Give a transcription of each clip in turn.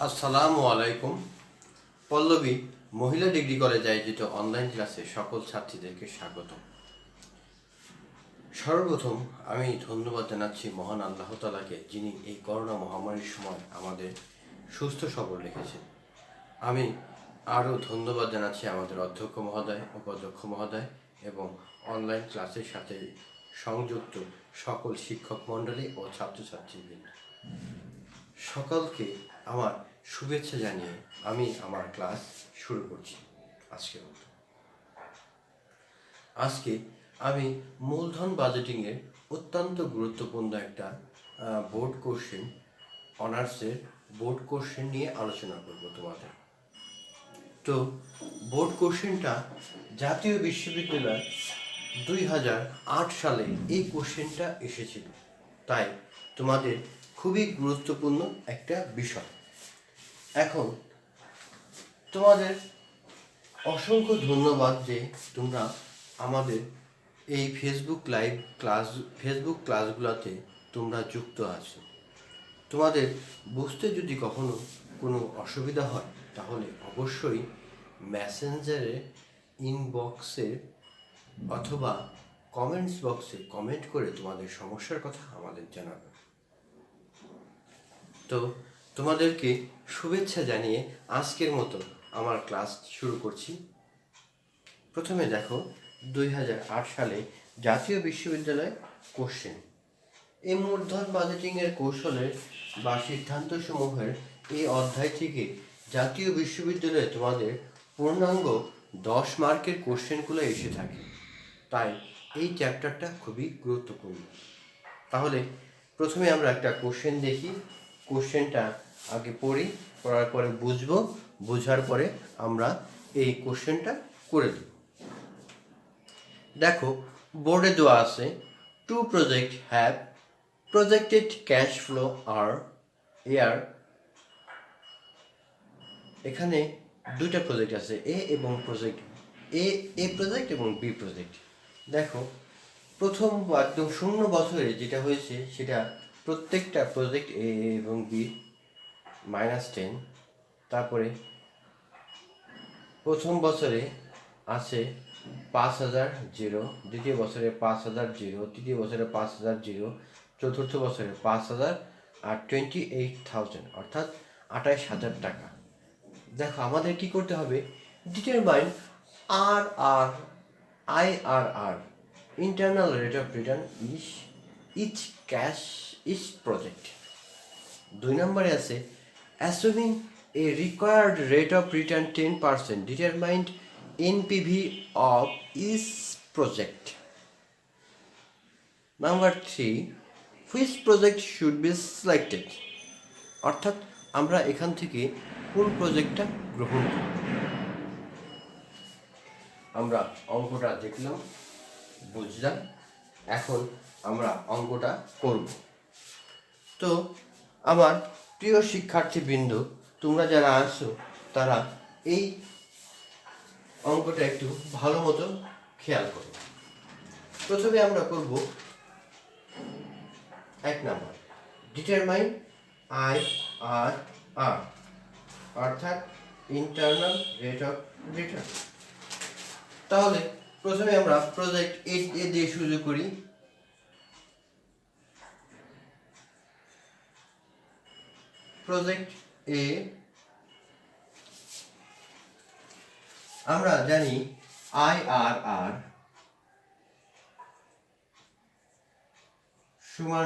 আসসালামু আলাইকুম। পল্লবী মহিলা ডিগ্রি কলেজে আয়োজিত অনলাইন ক্লাসে সকল ছাত্রীদেরকে স্বাগত। সর্বপ্রথম আমি ধন্যবাদ জানাচ্ছি মহান আল্লাহ তাআলাকে, যিনি এই করোনা মহামারীর সময় আমাদের সুস্থ সবল রেখেছেন। আমি আরও ধন্যবাদ জানাচ্ছি আমাদের অধ্যক্ষ মহোদয়, উপাধ্যক্ষ মহোদয় এবং অনলাইন ক্লাসের সাথে সংযুক্ত সকল শিক্ষক মণ্ডলী ও ছাত্রছাত্রীবৃন্দ। সকলকে আমার শুভেচ্ছা জানিয়ে আমি আমার ক্লাস শুরু করছি আজকের মতো। আজকে আমি মূলধন বাজেটিংয়ের অত্যন্ত গুরুত্বপূর্ণ একটা বোর্ড কোশ্চেন, অনার্সের বোর্ড কোশ্চেন নিয়ে আলোচনা করব তোমাদের। তো বোর্ড কোশ্চেনটা জাতীয় বিশ্ববিদ্যালয় 2008 সালে এই কোশ্চেনটা এসেছিল, তাই তোমাদের খুবই গুরুত্বপূর্ণ একটা বিষয়। এখন তোমাদের অসংখ্য ধন্যবাদ যে তোমরা আমাদের এই ফেসবুক ক্লাসগুলোতে তোমরা যুক্ত আছো। তোমাদের বুঝতে যদি কখনো কোনো অসুবিধা হয় তাহলে অবশ্যই মেসেঞ্জারে ইনবক্সে অথবা কমেন্টস বক্সে কমেন্ট করে তোমাদের সমস্যার কথা আমাদের জানাবে। তো তোমাদেরকে শুভেচ্ছা জানিয়ে আজকের মতো আমার ক্লাস শুরু করছি। প্রথমে দেখো 2008 সালে জাতীয় বিশ্ববিদ্যালয় কোশ্চেন। এই মূলধন বাজেটিংয়ের কৌশলের বা সিদ্ধান্তসমূহের এই অধ্যায় থেকে জাতীয় বিশ্ববিদ্যালয়ে তোমাদের পূর্ণাঙ্গ 10 মার্কের কোশ্চেনগুলো এসে থাকে, তাই এই চ্যাপ্টারটা খুবই গুরুত্বপূর্ণ। তাহলে প্রথমে আমরা একটা কোশ্চেন দেখি, কোশ্চেনটা আগে পড়ার পরে বুঝবো, বোঝার পরে আমরা এই কোশ্চেনটা করে দেব। দেখো বোর্ডে দেওয়া আছে, two project have projected cash flow আর এয়ার। এখানে দুইটা প্রজেক্ট আছে, এ প্রজেক্ট এবং বি প্রজেক্ট। দেখো প্রথম একদম 0 বছরে যেটা হয়েছে সেটা প্রত্যেকটা প্রজেক্ট এ এবং বি -10। তারপরে প্রথম বছরে আছে 5,000 জিরো, দ্বিতীয় বছরে 5,000 জিরো, তৃতীয় বছরে 5,000 জিরো, চতুর্থ বছরে 5,000 আর 28,000 অর্থাৎ 28,000 টাকা। দেখো আমাদের কি করতে হবে, determine IRR internal rate of return each project. 2 নম্বরে আছে assuming a required rate of return 10%, determined NPV of each project. Number 3, which project should be selected, অর্থাৎ আমরা এখান থেকে কোন প্রজেক্টটা গ্রহণ করব। আমরা অঙ্কটা দেখলাম, বুঝলাম, এখন আমরা অঙ্কটা করব। তো আমার প্রিয় শিক্ষার্থীবৃন্দ, তোমরা যারা আছো তারা এই অঙ্কটা একটু ভালো মতো খেয়াল করো। প্রথমে আমরা করব 1 নম্বর, ডিটারমাইন IRR অর্থাৎ ইন্টারনাল রেট অফ রিটার্ন। তাহলে প্রথমে আমরা প্রজেক্ট এ দিয়ে শুরু করি। প্রজেক্ট এ আমরা জানি IRR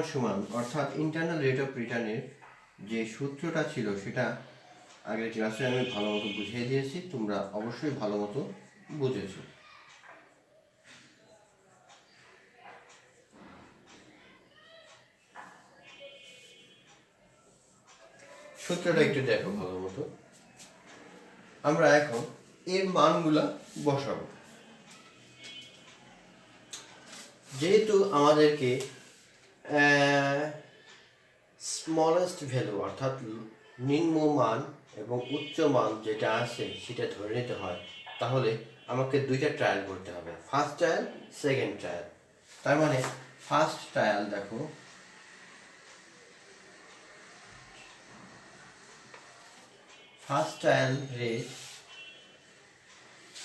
সমান অর্থাৎ ইন্টারনাল রেট অফ রিটার্নের যে সূত্রটা ছিল সেটা আগের ক্লাসে আমি ভালো মতো বুঝিয়ে দিয়েছি, তোমরা অবশ্যই ভালো মতো বুঝেছো। সূত্রটা একটু দেখো ভালো মতো। আমরা এখন এর মানগুলা বসাবো। যেহেতু আমাদেরকে স্মলেস্ট ভ্যালু অর্থাৎ নিম্ন মান এবং উচ্চ মান যেটা আছে সেটা ধরে নিতে হয়, তাহলে আমাকে দুইটা ট্রায়াল করতে হবে, ফার্স্ট ট্রায়াল, সেকেন্ড ট্রায়াল। তার মানে ফার্স্ট ট্রায়াল দেখো, ফার্স্ট ট্রায়াল রেট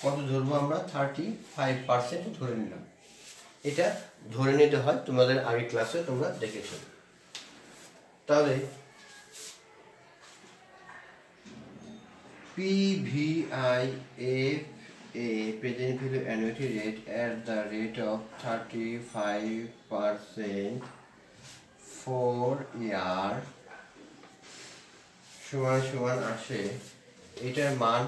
কত ধরবো আমরা? 35% ধরে নিলাম। এটা ধরে নিতে হয়, তোমাদের আগের ক্লাসে তোমরা দেখেছো। তাহলে PVIFA present value annuity rate at the rate of 35% for year সমান আসে, এটার মান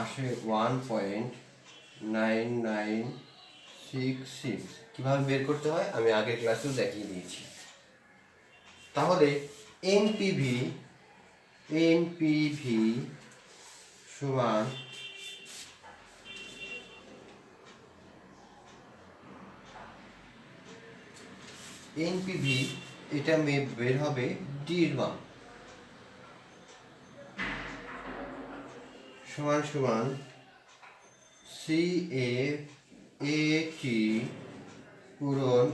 আসে 1.9966। কীভাবে বের করতে হয় আমি আগের ক্লাসেও দেখিয়ে দিয়েছি। তাহলে এনপিভি সমান এনপিভি, এটা বের হবে ডির মান সমান CAAT পূরণ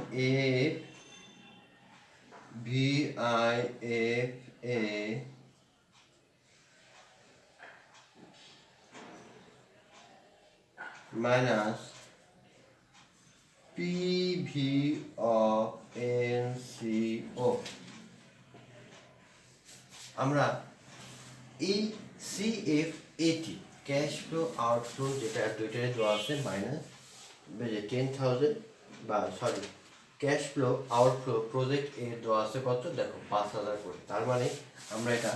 VIFA minus PV of NCO। আমরা এই CFAT ক্যাশ ফ্লো আউটফ্লো, যেটা দুইটারে দেওয়া আছে মাইনাস 10,000 বা sorry cash flow outflow project এর দেওয়া আছে কত দেখো 5,000 করে। তার মানে আমরা এটা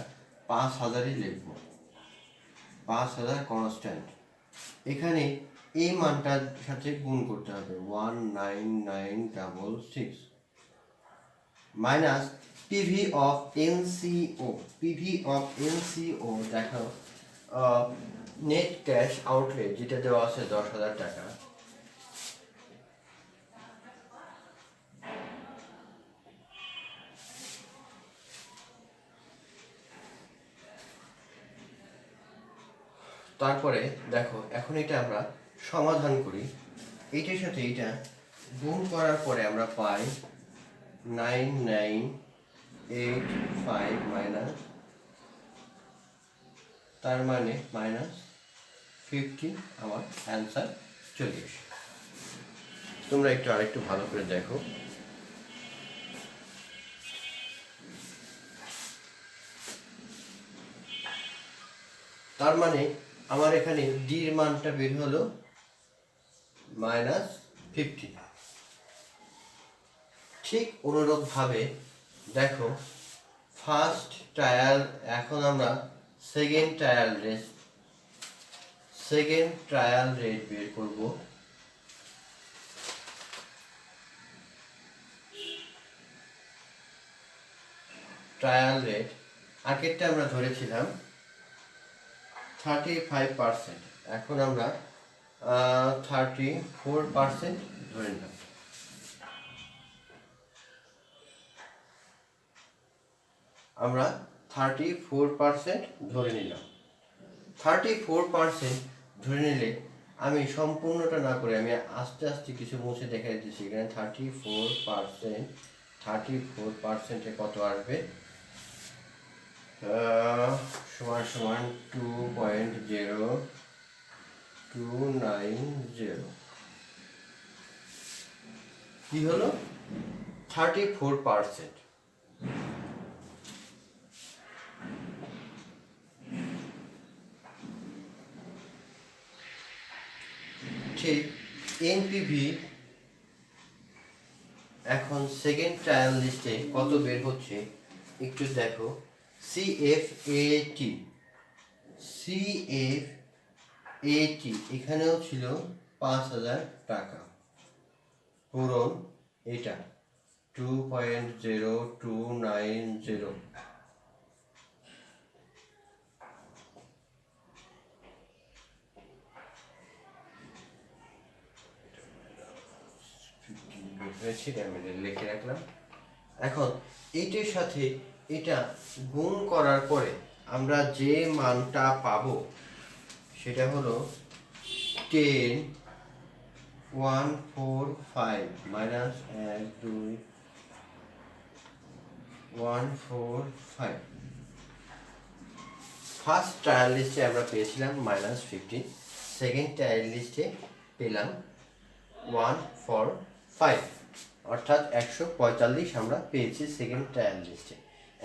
5,000ই লিখব, 5,000 কনস্ট্যান্ট। এখানে এই মানটার সাথে গুণ করতে হবে 19966 minus PV of NCO. PV of NCO দেখো নেট ক্যাশ আউটলে যেটা দেওয়া আছে 10,000 টাকা, তারপরে দেখো এখন এটা আমরা সমাধান করি। এইটার সাথে এটা গুণ করার পরে আমরা পাই 9985 মাইনাস, তার মানে -50 আমার অ্যান্সার চলে আসে। তোমরা আরেকটু ভালো করে দেখো। তার মানে আমার এখানে ডির মানটা বের হলো -50। ঠিক অনুরূপভাবে দেখো ফার্স্ট ট্রায়াল, এখন আমরা সেকেন্ড ট্রায়াল রেট বের করব। ট্রায়াল রেট আগেরটা আমরা ধরেছিলাম 35%, এখন আমরা 34% ধরে নিলাম। আমরা 34% ধরে নিলাম। 34% ধরে নিলে আমি সম্পূর্ণটা না করে আমি আস্তে আস্তে কিছু মুছে দেখাই দিচ্ছি। এখানে 34%-এ কত আসবে? সমান 2.0290। কি হলো? 34%। ঠিক এনপিভি এখন সেকেন্ড ট্রায়াল লিস্টে কত বের হচ্ছে একটু দেখো। CFAT এখানেও ছিল 5,000 টাকা পূরণ এটা 2.0290। আমি লিখে রাখলাম। এখন এইটার সাথে এটা গুণ করার পরে আমরা যে মানটা পাবো সেটা হলো 10,145 মাইনাস 1,2,145। ফার্স্ট ট্রায়াল লিস্টে আমরা পেয়েছিলাম -15, সেকেন্ড ট্রায়াল লিস্টে পেলাম 145, অর্থাৎ 145 আমরা পেয়েছি সেকেন্ড ট্রায়াল লিস্টে।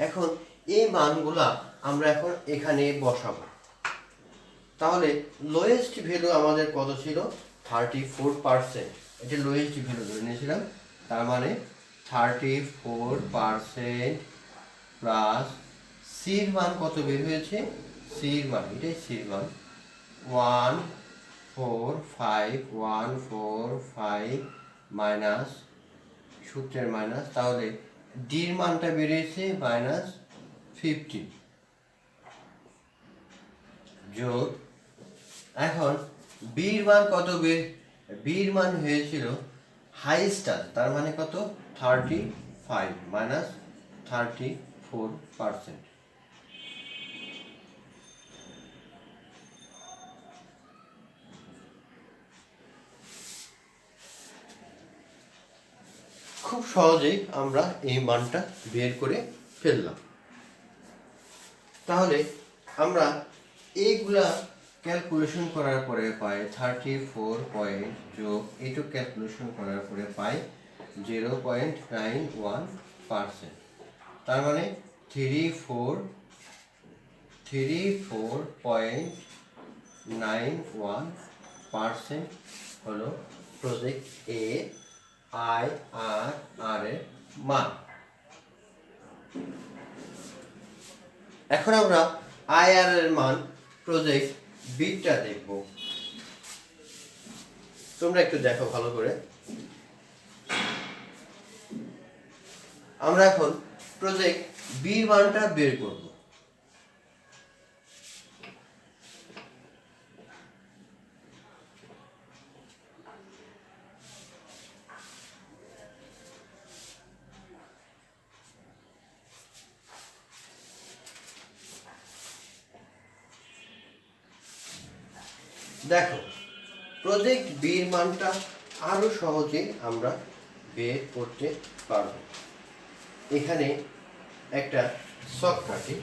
এখন এই মানগুলা আমরা এখন এখানে বসাবো। তাহলে লোয়েস্ট ভ্যালু আমাদের কত ছিল? 34%। এটা লোয়েস্ট ভ্যালু ধরে নিয়েছিলাম, তার মানে 34% প্লাস সির মান কত বের হয়েছে? সির মান, এটাই সির মান 145 মাইনাস সূত্রের মাইনাস, তাহলে ডির মানটা বেরিয়েছে -15 যোগ, এখন বির মান কত বির মান হয়েছিল হাইস্টার, তার মানে কত? 35 মাইনাস 34%। খুব সহজেই আমরা এই মানটা বের করে ফেললাম। তাহলে আমরা এইগুলা ক্যালকুলেশন করার পরে পাই 34 যোগ এইটু ক্যালকুলেশন করার পরে পাই 0.91%, তার মানে 34.91% হলো প্রজেক্ট এ IRR এর মান। এখন আমরা IRR এর মান প্রজেক্ট বিটা দেখব। তোমরা একটু দেখো ভালো করে। আমরা এখন প্রজেক্ট বির মানটা বের করব। দেখো, প্রজেক্ট বির মানটা আরো সহজে আমরা বের করতে পারব। এখানে একটা ছক কাটি।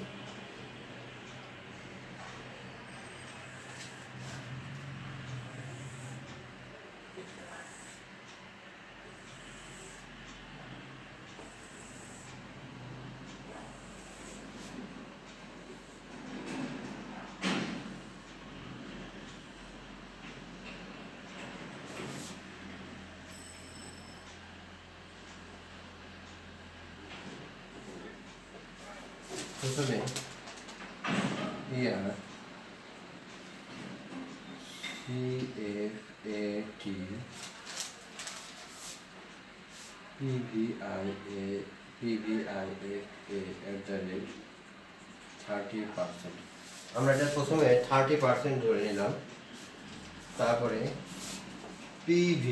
প্রথমে ইয়ার CFAT PVIFA@30%। আমরা এটা প্রথমে 30% ধরে নিলাম, তারপরে PV,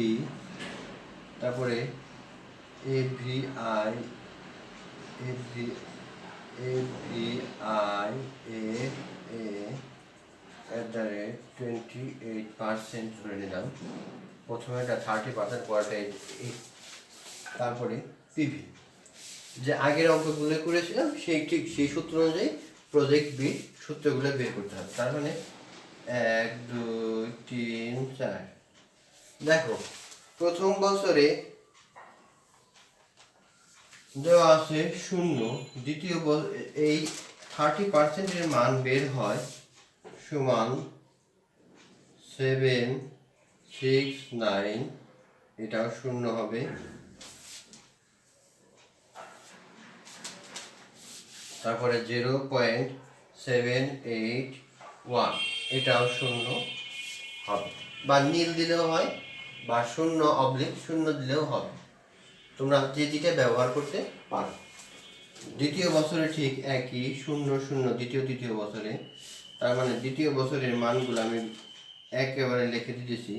তারপরে AVIFA@28% ধরে নিলাম। প্রথমে এটা 30%, পরেরটা 8, তারপরে পিভি, যে আগের অঙ্কগুলো করেছিলাম ঠিক সেই সূত্র অনুযায়ী প্রজেক্ট বি সূত্রগুলো বের করতে হবে। তার মানে 1 2 3 4। দেখো, প্রথম বছরে দেওয়া আছে 0, দ্বিতীয় এই 30%-এর মান বের হয় সমান 769, এটাও 0 হবে। তারপরে 0.781, এটাও 0 হবে, বা নীল দিলেও হয়, বা 0/0 দিলেও হবে। তোমরা যে যেটা ব্যবহার করতে পারো। দ্বিতীয় বছরে ঠিক একই 0 0 দ্বিতীয় বছরে, তার মানে দ্বিতীয় বছরের মানগুলো আমি একেবারে লিখে দিতেছি।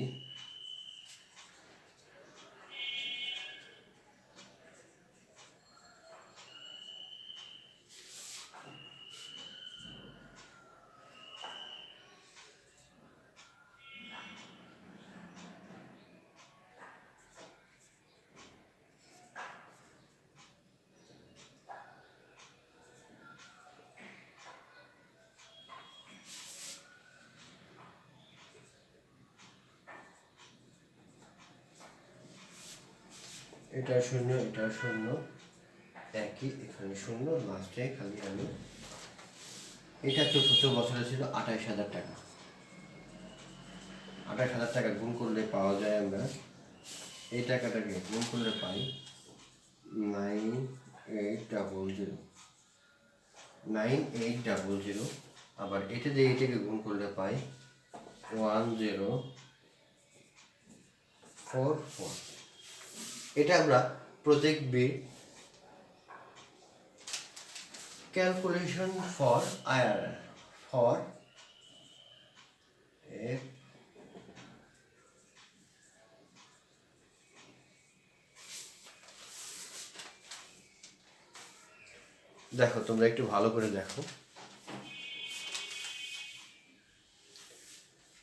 এটা শূন্য, এটা শূন্য, একই, এখানে শূন্য, লাস্টে খালি আমি এটা চতুর্থ বছরে ছিল 28,000 টাকা। 28,000 টাকা গুণ করলে পাওয়া যায়, আমরা এই টাকাটাকে গুণ করলে পাই 9800, 9800। আবার এটা দিয়ে এটাকে গুণ করলে পাই 1044। এটা আমরা project B calculation for IRR for দেখো, তোমরা একটু ভালো করে দেখো।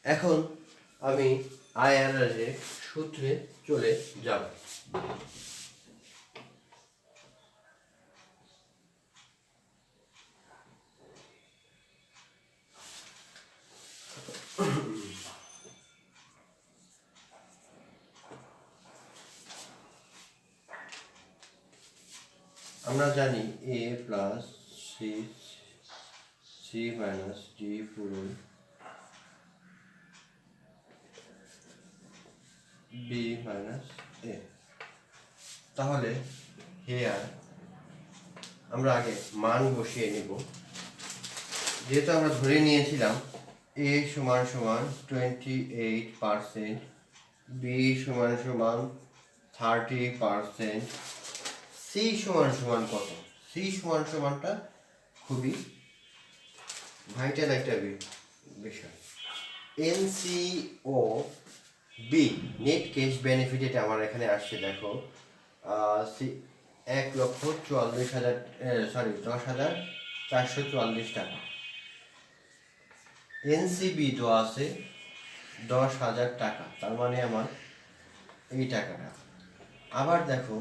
এখন আমি আইআরআর এর সূত্রে চলে যাব। আমরা জানি a plus C minus D পূরণ বি মাইনাস এ। তাহলে হেয়ার আমরা আগে মান বসিয়ে নেব। যেহেতু আমরা ধরে নিয়েছিলাম a সমান সমান 28%, বি সমান সমান 30%, সি সমান সমান কত? সি সমান সমানটা খুবই ভাইটাল একটা বিষয়। NCO B net cash benefit, এটা আমার এখানে আসছে, দেখো 10,444 টাকা। এনসিবি তো আছে 10,000 টাকা, তার মানে আমার এই টাকাটা। আবার দেখো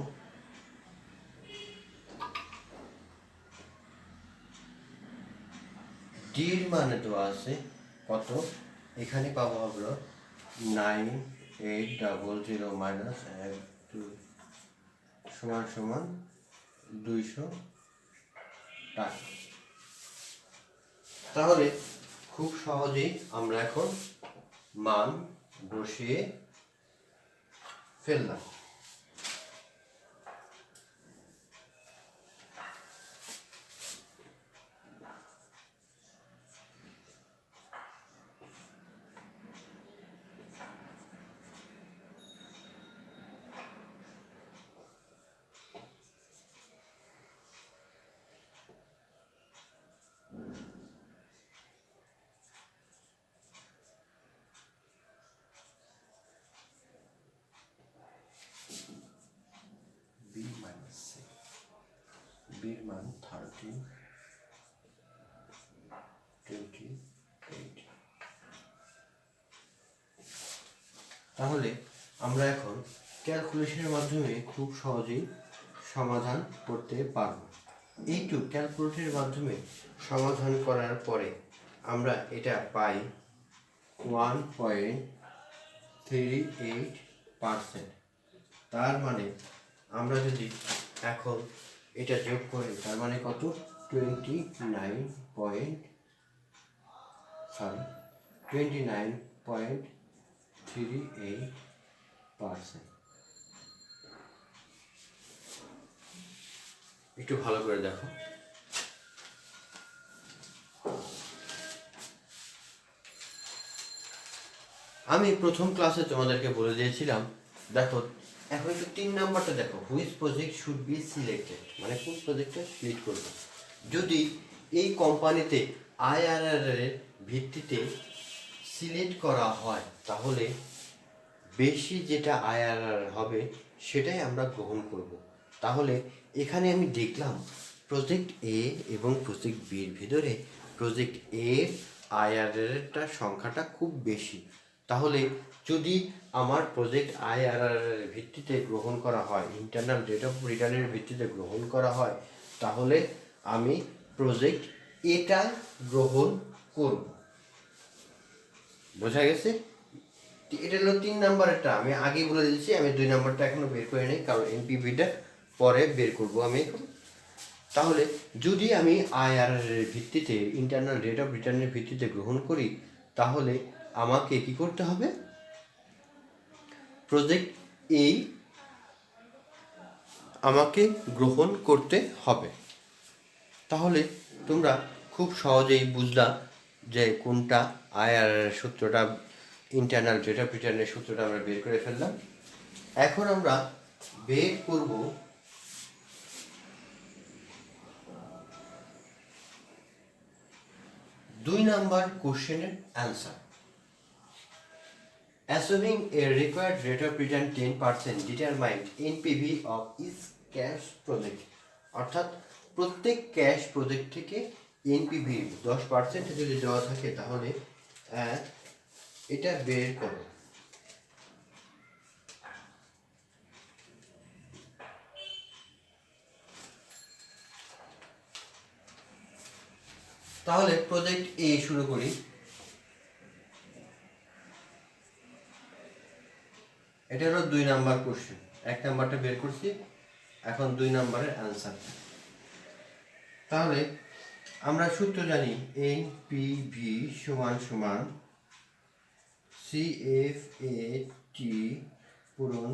ডির মানে তো আছে কত, এখানে পাবো হলো 9800 মাইনাস 1 2 সমান সমান 200 টাকা। তাহলে খুব সহজেই আমরা এখন মান বসিয়ে ফেললাম। বি মাইনাস সি, বির মান 1328। তাহলে আমরা এখন ক্যালকুলেশনের মাধ্যমে খুব সহজেই সমাধান করতে পারব। এইটু ক্যালকুলেটরের মাধ্যমে সমাধান করার পরে আমরা এটা পাই 1.38%। তার মানে আমরা যদি এখন এটা যোগ করি, তার মানে কত, 29.38%। একটু ভালো করে দেখো। আমি প্রথম ক্লাসে তোমাদেরকে বলে দিয়েছিলাম, দেখো এখন একটু 3 নাম্বারটা দেখো, which project should be selected, মানে কোন প্রজেক্টটা সিলেক্ট করবে। যদি এই কোম্পানিতে আইআরআর এর ভিত্তিতে সিলেক্ট করা হয়, তাহলে বেশি যেটা আইআরআর হবে সেটাই আমরা গ্রহণ করব। তাহলে এখানে আমি দেখলাম প্রজেক্ট এ এবং প্রজেক্ট বির ভিতরে প্রজেক্ট এর আইআরআরটা সংখ্যাটা খুব বেশি। তাহলে যদি আমার প্রজেক্ট আইআরআর এর ভিত্তিতে গ্রহণ করা হয়, ইন্টারনাল রেট অফ রিটার্নের ভিত্তিতে গ্রহণ করা হয়, তাহলে আমি প্রজেক্ট এটা গ্রহণ করব। বোঝা গেছে? এটা হলো 3 নাম্বারেরটা, আমি আগেই বলে দিচ্ছি, আমি 2 নাম্বারটা এখনো বের করে নিই, কারণ এনপিভিটা পরে বের করব আমি এখন। তাহলে যদি আমি আইআরআর এর ভিত্তিতে, ইন্টারনাল রেট অফ রিটার্নের ভিত্তিতে গ্রহণ করি, তাহলে আমাকে কি করতে হবে? প্রজেক্ট এ আমাকে গ্রহণ করতে হবে। তাহলে তোমরা খুব সহজেই বুঝলা যে কোনটা আইআরআর সূত্রটা, ইন্টারনাল রেট অফ রিটার্নের সূত্রটা আমরা বের করে ফেললাম। এখন আমরা বের করব দুই নাম্বার কোশ্চেনের answer. Assuming a required rate of return 10% determined NPV of each cash project, অর্থাৎ প্রত্যেক ক্যাশ প্রজেক্ট থেকে এনপিভি 10% যদি দেওয়া থাকে, তাহলে এটা বের করো। তাহলে প্রজেক্ট এ শুরু করি। এটা হলো 2 নাম্বার কোশ্চেন, 1 নাম্বারটা বের করছি, এখন 2 নাম্বারের অ্যান্সার। তাহলে আমরা সূত্র জানি, এনপিভি সমান সমান সিএফএটি পূরণ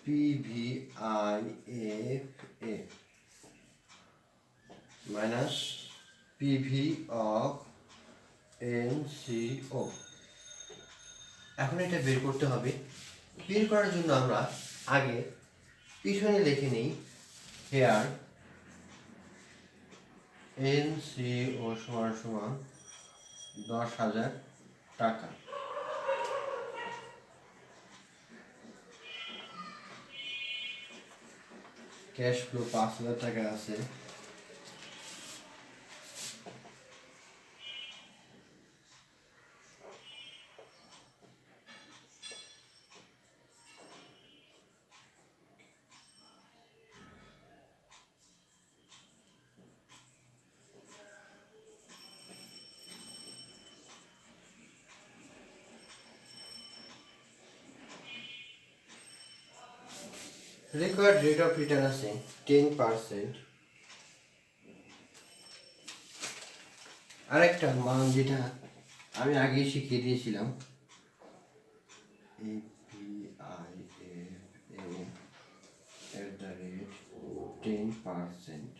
পিভিআইএফএ মাইনাস পিভি অফ এনসিও। এখন এটা বের করতে হবে। বের করার জন্য আমরা আগে পিছনে লিখে নিই, হেয়ার এনসিও সমান সমান 10,000 টাকা। ক্যাশ ফ্লো 5,000 টাকা আছে। রেকর্ড রেট অফ রিটার্ন আছে 10%। আরেকটা মান যেটা আমি আগেই শিখিয়ে দিয়েছিলাম, APIFA@10%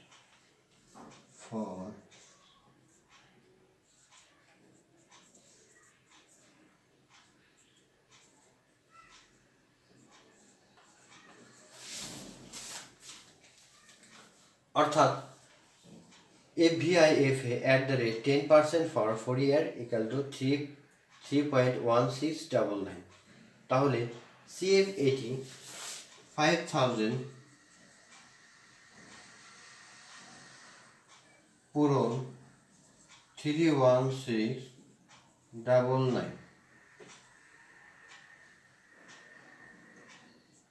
for অর্থাৎ APIFA@10% for 4 year equal to 3.1699। তাহলে CF80 5,000 পূরণ 31699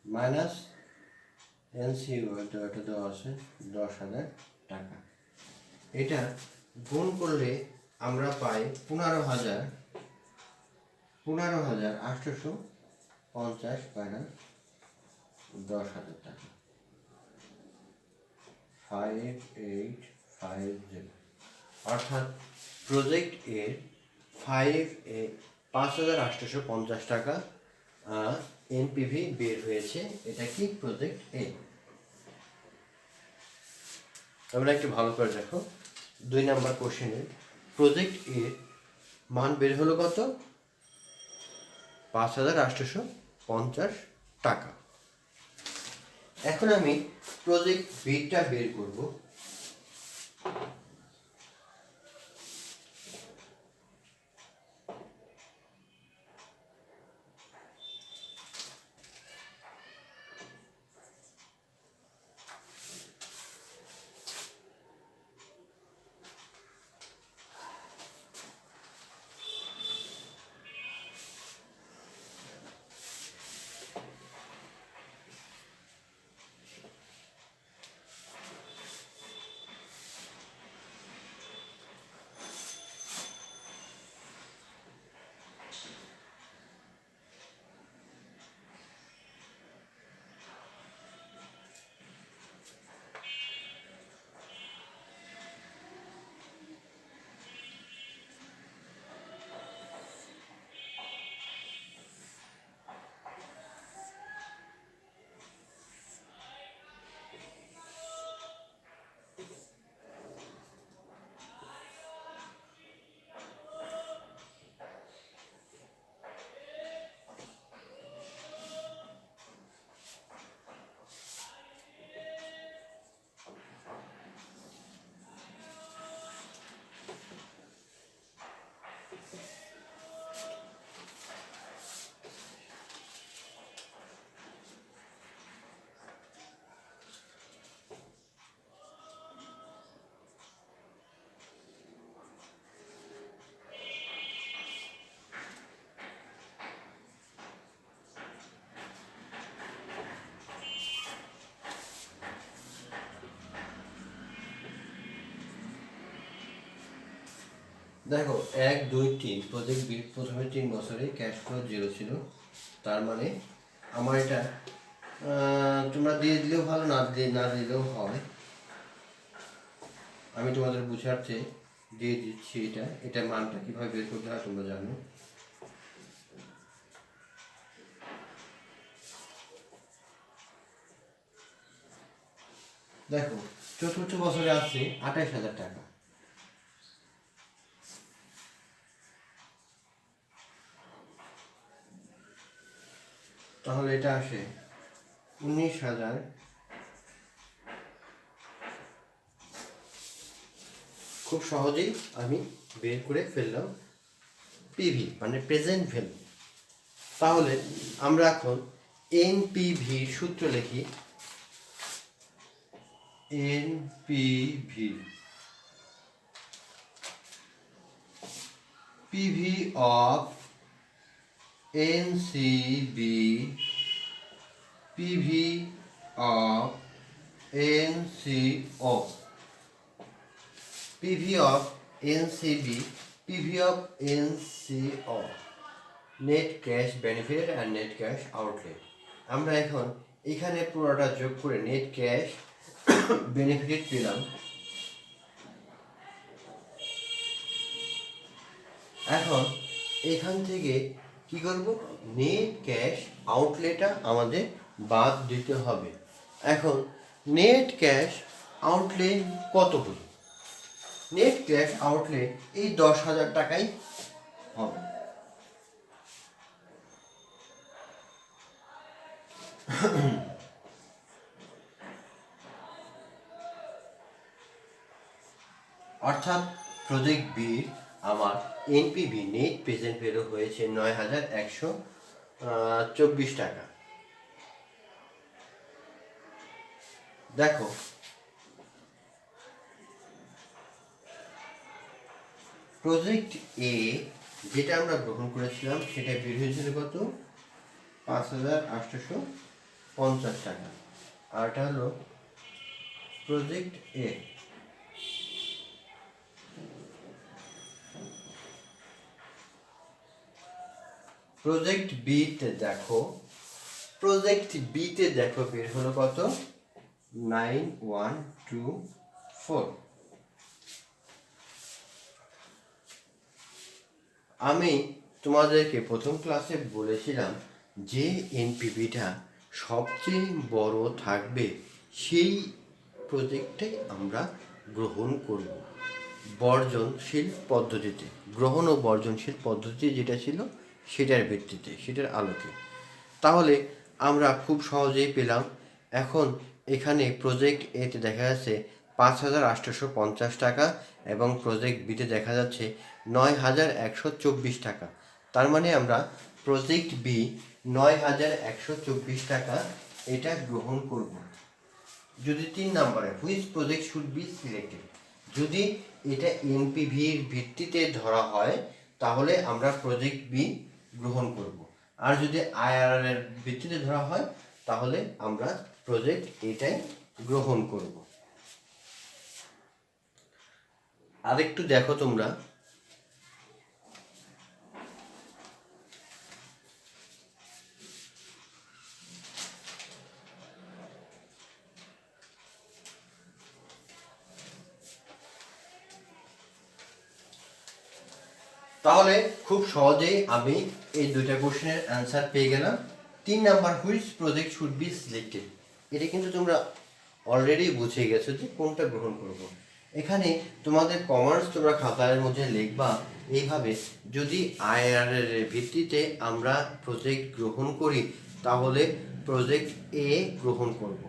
মাইনাস এনসিও, এটা দেওয়া আছে 10,000 টাকা। এটা গুণ করলে আমরা পাই 15,850 মাইনাস 10,000 টাকা, 5850। অর্থাৎ প্রজেক্ট এর 5,850 টাকা এনপিভি বের হয়েছে। এটা কি প্রজেক্ট এ। তোমরা একটু ভালো করে দেখো, 2 নাম্বার কোশ্চেনের প্রজেক্ট এর মান বের হলো কত? 5,850 টাকা। এখন আমি প্রজেক্ট বিটা বের করব। দেখো 1 2 3 প্রজেক্ট বি প্রথমে 3 বছরে ক্যাশ ফ্লো 0 ছিল। তার মানে আমার এটা তোমরা দিয়ে দিলেও ভালো, না দিলেও হয়। আমি তোমাদের বুঝার্থে দিয়ে দিচ্ছি। এটা মানটা কীভাবে বের করতে হয় তোমরা জানো। দেখো চতুর্থ বছরে আছে 28,000 টাকা। তাহলে এটা আসে 19,000। খুব সহজেই আমি বের করে ফেললাম পিভি মানে প্রেজেন্ট ভ্যালু। তাহলে আমরা এখন এনপিভির সূত্র লিখি। NPV PV of NCB, PV of NCO, PV of NCB, PV of NCO, net cash benefit and net cash outlet. আমরা এখন এখানে পুরোটা যোগ করে নেট ক্যাশ বেনিফিট পেলাম। এখন এখান থেকে কি করব, নেট ক্যাশ আউটলেটটা আমাদের বাদ দিতে হবে। এখন নেট ক্যাশ আউটলেট কত হলো? নেট ক্যাশ আউটলেট এই 10,000 টাকাই হবে। অর্থাৎ প্রজেক্ট বির আমার এনপিভি নেট প্রেজেন্ট ভ্যালু হয়েছে 9,124 টাকা। দেখো প্রজেক্ট এ যেটা আমরা গ্রহণ করেছিলাম সেটা বের হয়েছিল কত? 5,850 টাকা। আর এটা হলো প্রজেক্ট এ। প্রজেক্ট বিতে দেখো, বের হলো কত? 9124। আমি তোমাদেরকে প্রথম ক্লাসে বলেছিলাম যে এনপিভিটা সবচেয়ে বড় থাকবে সেই প্রজেক্টটাই আমরা গ্রহণ করব বর্জনশীল পদ্ধতিতে। গ্রহণ ও বর্জনশীল পদ্ধতি যেটা ছিল সেটার ভিত্তিতে, সেটার আলোকে। তাহলে আমরা খুব সহজেই পেলাম। এখন এখানে প্রজেক্ট এতে দেখা যাচ্ছে 5,850 টাকা এবং প্রজেক্ট বিতে দেখা যাচ্ছে 9,124 টাকা। তার মানে আমরা প্রজেক্ট বি 9,124 টাকা এটা গ্রহণ করব। যদি 3 নম্বরে which project should be selected, যদি এটা এনপিভির ভিত্তিতে ধরা হয় তাহলে আমরা প্রজেক্ট বি গ্রহণ করব। আর যদি আইআরআর এর ভিত্তিতে ধরা হয় তাহলে আমরা প্রজেক্ট এটাই গ্রহণ করব। আরেকটু দেখো তোমরা, তাহলে খুব সহজেই আমি এই দুইটা কোশ্চেনের অ্যান্সার পেয়ে গেলাম। 3 number which project should be selected, এটা কিন্তু তোমরা অলরেডি বুঝে গেছো যে কোনটা গ্রহণ করব। এখানে তোমাদের কমার্স তোমরা খাতার মধ্যে লিখবা এইভাবে, যদি আইআর এর ভিত্তিতে আমরা প্রজেক্ট গ্রহণ করি তাহলে প্রজেক্ট এ গ্রহণ করব।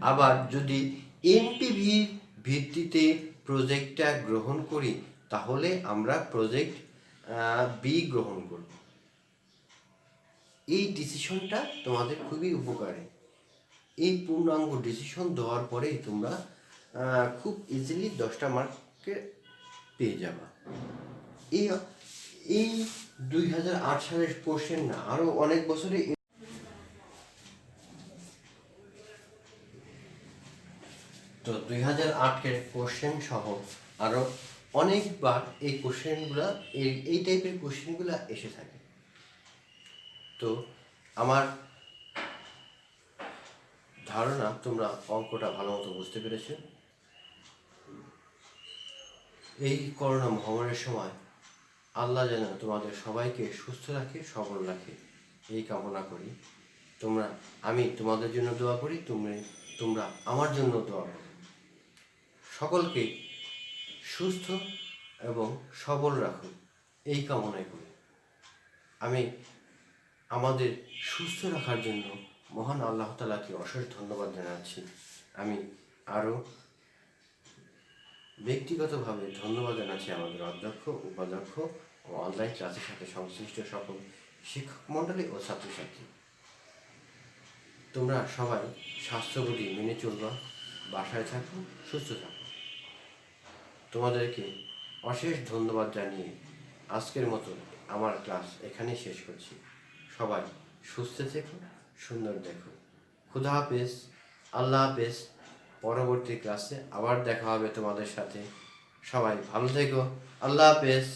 আবার যদি এনপিভির ভিত্তিতে প্রজেক্টটা গ্রহণ করি তাহলে আমরা প্রজেক্ট বি গ্রহণ করব। এই ডিসিশনটা তোমাদের খুবই উপকারী। এই পূর্ণাঙ্গ ডিসিশন দেওয়ার পরেই তোমরা খুব ইজিলি 10টা মার্কে পেয়ে যাবা। এই 2008 সালের কোশ্চেন না, আরও অনেক বছরে তো 2008-এর কোশ্চেন সহ আরও অনেকবার এই কোশ্চেনগুলো এই টাইপের কোশ্চেনগুলো এসে থাকে। তো আমার ধারণা তোমরা অঙ্কটা ভালো মতো বুঝতে পেরেছো। এই করোনা মহামারীর সময় আল্লাহ যেন তোমাদের সবাইকে সুস্থ রাখে, সবল রাখে, এই কামনা করি। আমি তোমাদের জন্য দোয়া করি, তোমরা আমার জন্য দোয়া করো। সকলকে সুস্থ এবং সবল রাখো, এই কামনাই করি। আমি আমাদের সুস্থ রাখার জন্য মহান আল্লাহ তাআলাকে অশেষ ধন্যবাদ জানাচ্ছি। আমি আরও ব্যক্তিগতভাবে ধন্যবাদ জানাচ্ছি আমাদের অধ্যক্ষ, উপাধ্যক্ষ ও অনলাইন ক্লাসের সাথে সংশ্লিষ্ট সকল শিক্ষক মণ্ডলী ও ছাত্রছাত্রী। তোমরা সবাই স্বাস্থ্যবিধি মেনে চলবা, বাসায় থাকো, সুস্থ থাকো। তোমাদেরকে অশেষ ধন্যবাদ জানিয়ে আজকের মতো আমার ক্লাস এখানেই শেষ করছি। সবাই সুস্থ থেকো, সুন্দর দেখো। খুদা হাফেজ, আল্লাহ হাফেজ। পরবর্তী ক্লাসে আবার দেখা হবে তোমাদের সাথে। সবাই ভালো থেকো, আল্লাহ হাফেজ।